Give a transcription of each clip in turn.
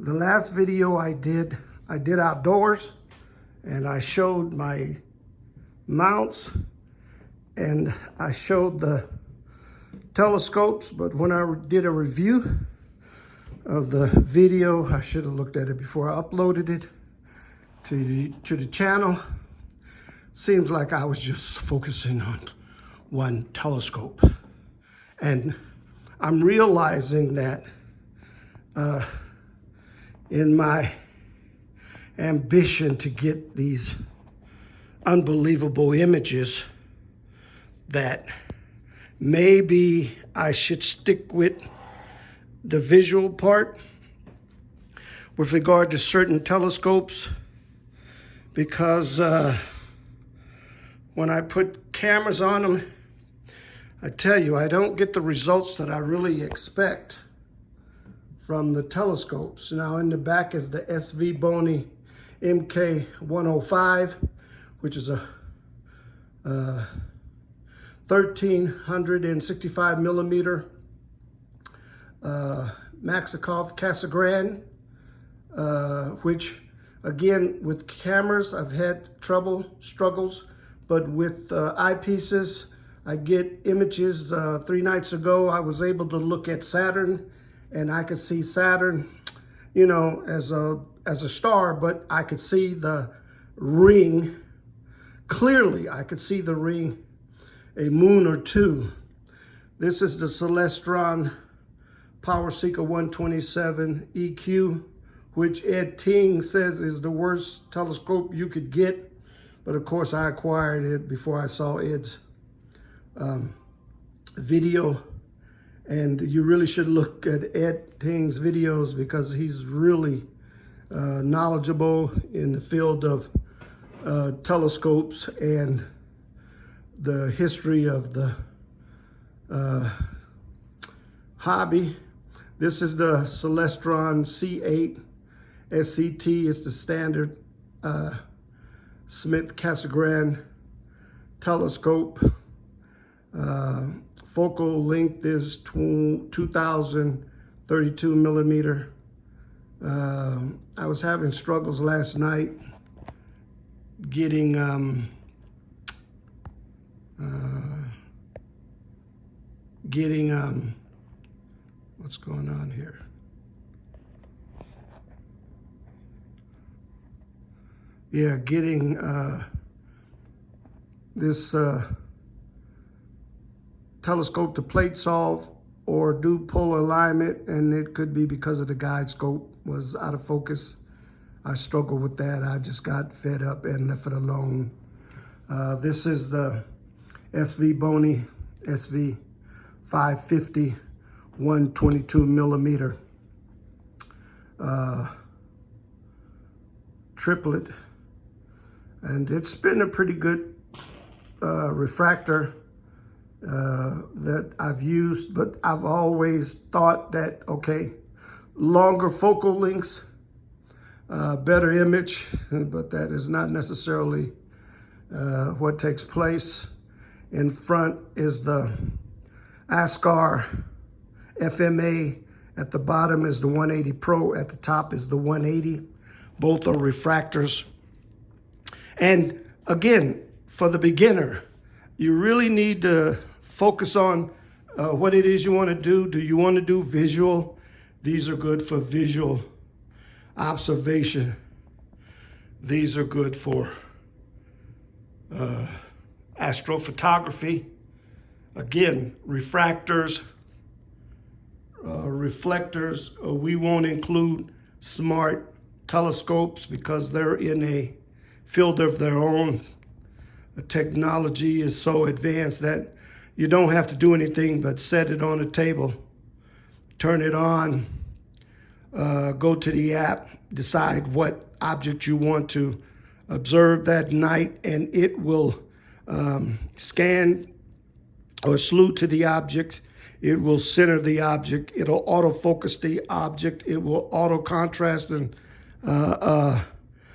The last video I did outdoors, and I showed my mounts and I showed the telescopes, but when I did a review of the video, I should have looked at it before I uploaded it to the channel. Seems like I was just focusing on one telescope. And I'm realizing that in my ambition to get these unbelievable images, that maybe I should stick with the visual part with regard to certain telescopes, because when I put cameras on them, I tell you, I don't get the results that I really expect from the telescopes. Now in the back is the SvBony MK105, which is a 1365 millimeter Maxikov Cassegrain, which again, with cameras, I've had struggles, but with eyepieces, I get images. 3 nights ago, I was able to look at Saturn, and I could see Saturn, you know, as a star, but I could see the ring clearly. I could see the ring, a moon or two. This is the Celestron Power Seeker 127 EQ, which Ed Ting says is the worst telescope you could get. But of course, I acquired it before I saw Ed's video. And you really should look at Ed Ting's videos, because he's really knowledgeable in the field of telescopes and the history of the hobby. This is the Celestron C8 SCT. It's the standard Smith Cassegrain telescope. Focal length is 2032 millimeter. I was having struggles last night getting what's going on here? Yeah, getting this telescope to plate solve or do polar alignment, and it could be because of the guide scope was out of focus. I struggled with that. I just got fed up and left it alone. This is the SvBony SV550 122 millimeter triplet, and it's been a pretty good refractor that I've used, but I've always thought that, okay, longer focal lengths, better image, but that is not necessarily what takes place. In front is the Askar FMA. At the bottom is the 180 Pro. At the top is the 180. Both are refractors. And again, for the beginner, you really need to focus on what it is you want to do. Do you want to do visual? These are good for visual observation. These are good for astrophotography. Again, refractors, reflectors. We won't include smart telescopes because they're in a field of their own. The technology is so advanced that you don't have to do anything but set it on a table, turn it on, go to the app, decide what object you want to observe that night, and it will scan or slew to the object. It will center the object. It'll autofocus the object. It will auto contrast and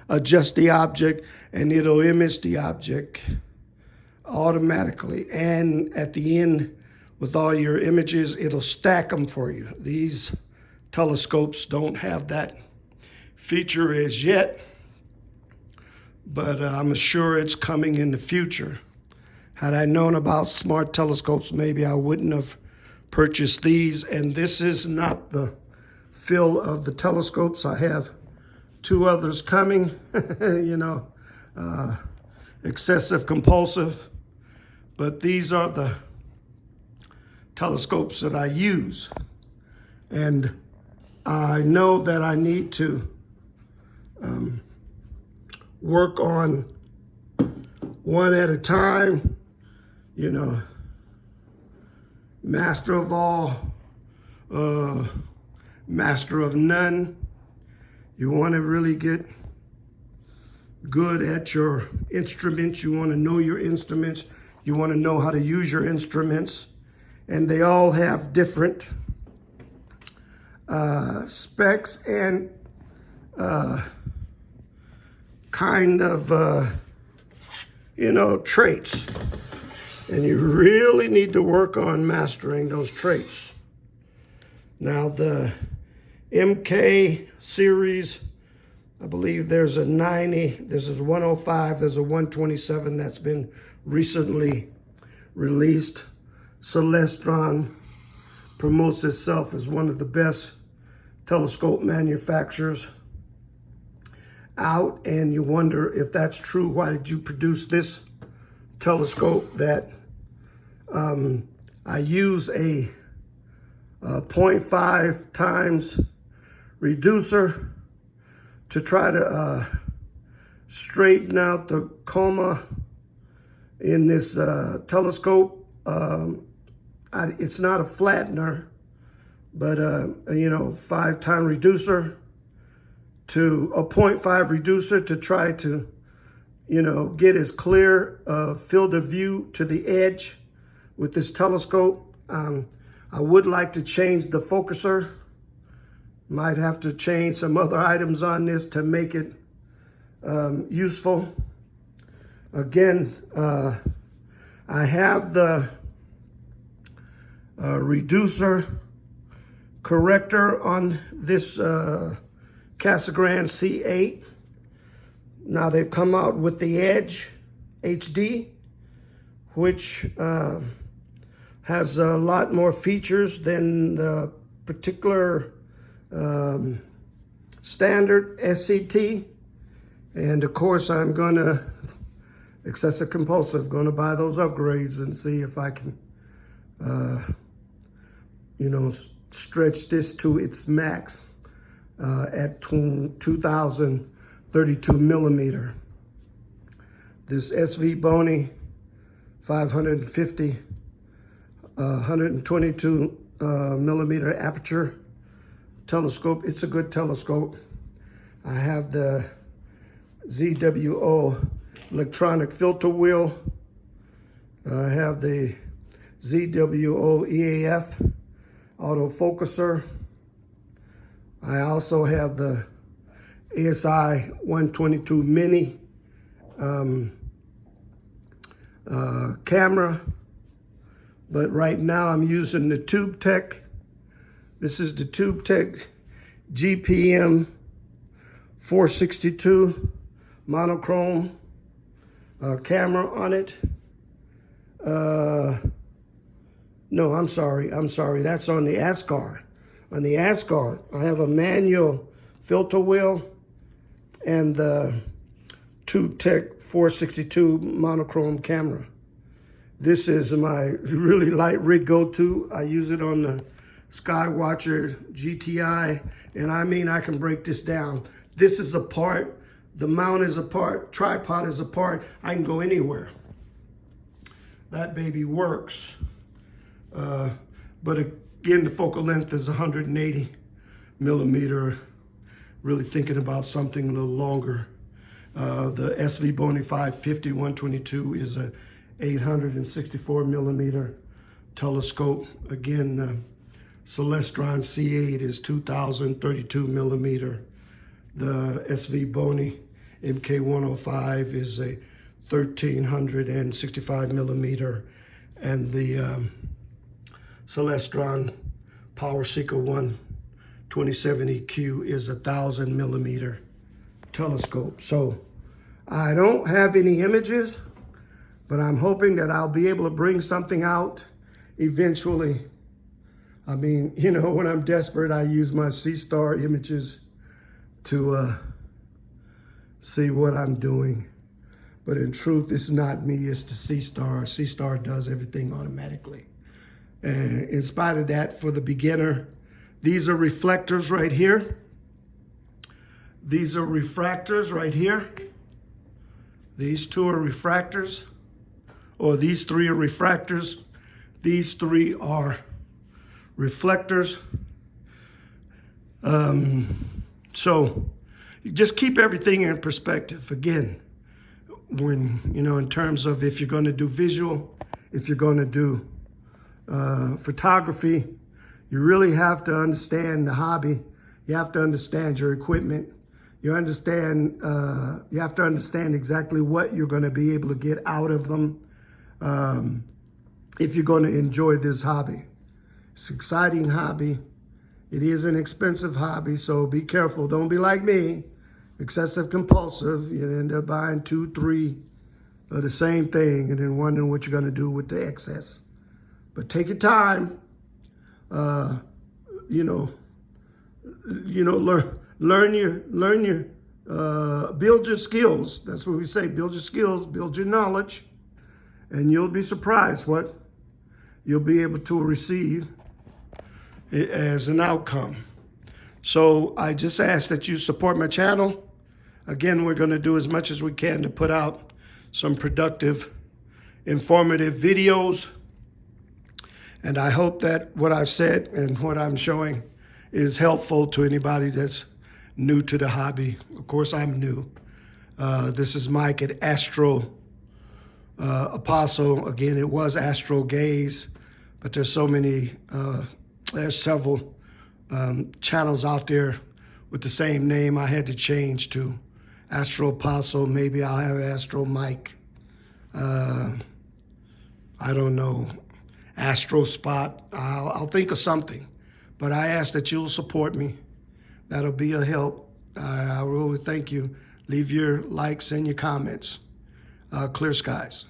adjust the object, and it'll image the object automatically. And at the end, with all your images, it'll stack them for you. These telescopes don't have that feature as yet, but I'm sure it's coming in the future. Had I known about smart telescopes, maybe I wouldn't have purchased these. And this is not the fill of the telescopes. I have two others coming, you know, excessive compulsive. But these are the telescopes that I use. And I know that I need to work on one at a time, you know, master of all, master of none. You want to really get good at your instruments. You want to know your instruments. You want to know how to use your instruments. And they all have different specs and kind of, you know, traits. And you really need to work on mastering those traits. Now the MK series, I believe there's a 90, this is 105, there's a 127 that's been recently released. Celestron promotes itself as one of the best telescope manufacturers out, and you wonder if that's true. Why did you produce this telescope? That I use a 0.5 times reducer to try to straighten out the coma in this telescope. It's not a flattener, but you know, 5-time reducer to a 0.5 reducer to try to, you know, get as clear field of view to the edge with this telescope. I would like to change the focuser. Might have to change some other items on this to make it useful. Again, I have the reducer corrector on this Cassegrain C8. Now they've come out with the Edge HD, which has a lot more features than the particular standard SCT. And of course, I'm gonna, excessive compulsive, gonna buy those upgrades and see if I can, you know, stretch this to its max at 2032 millimeter. This SvBony 550, 122 millimeter aperture telescope. It's a good telescope. I have the ZWO electronic filter wheel. I have the ZWO EAF autofocuser. I also have the ASI 122 mini camera, but right now I'm using the TubeTech. This is the TubeTech GPM 462 monochrome camera on it. No, I'm sorry, that's on the Askar. On the Askar, I have a manual filter wheel and the TubeTech 462 monochrome camera. This is my really light rig go-to. I use it on the Skywatcher GTI, and I mean, I can break this down. This is apart, the mount is apart, tripod is apart. I can go anywhere. That baby works. But again, the focal length is 180 millimeter. Really thinking about something a little longer. The SvBony 550 122 is a 864 millimeter telescope. Again, Celestron C8 is 2032 millimeter. The SvBony MK105 is a 1365 millimeter, and the Celestron Power Seeker 27EQ is 1,000 millimeter telescope. So I don't have any images, but I'm hoping that I'll be able to bring something out eventually. I mean, you know, when I'm desperate, I use my C-Star images to see what I'm doing. But in truth, it's not me, it's the C-Star. C-Star does everything automatically. And in spite of that, for the beginner, these are reflectors right here. These are refractors right here. These two are refractors, or these three are refractors. These three are reflectors. So you just keep everything in perspective. Again, when, you know, in terms of if you're going to do visual, if you're going to do photography, you really have to understand the hobby. You have to understand your equipment. You have to understand exactly what you're going to be able to get out of them if you're going to enjoy this hobby. It's an exciting hobby. It is an expensive hobby, so be careful. Don't be like me, excessive compulsive. You end up buying 2, 3 of the same thing and then wondering what you're going to do with the excess. But take your time. Learn your, build your skills. That's what we say, build your skills, build your knowledge, and you'll be surprised what you'll be able to receive as an outcome. So I just ask that you support my channel. Again, we're gonna do as much as we can to put out some productive, informative videos. And I hope that what I've said and what I'm showing is helpful to anybody that's new to the hobby. Of course, I'm new. This is Mike at Astro Apostle. Again, it was Astro Gaze, but there's so many, there's several channels out there with the same name. I had to change to Astro Apostle. Maybe I'll have Astro Mike. I don't know. Astro Spot. I'll think of something. But I ask that you'll support me. That'll be a help. I really thank you. Leave your likes and your comments. Clear skies.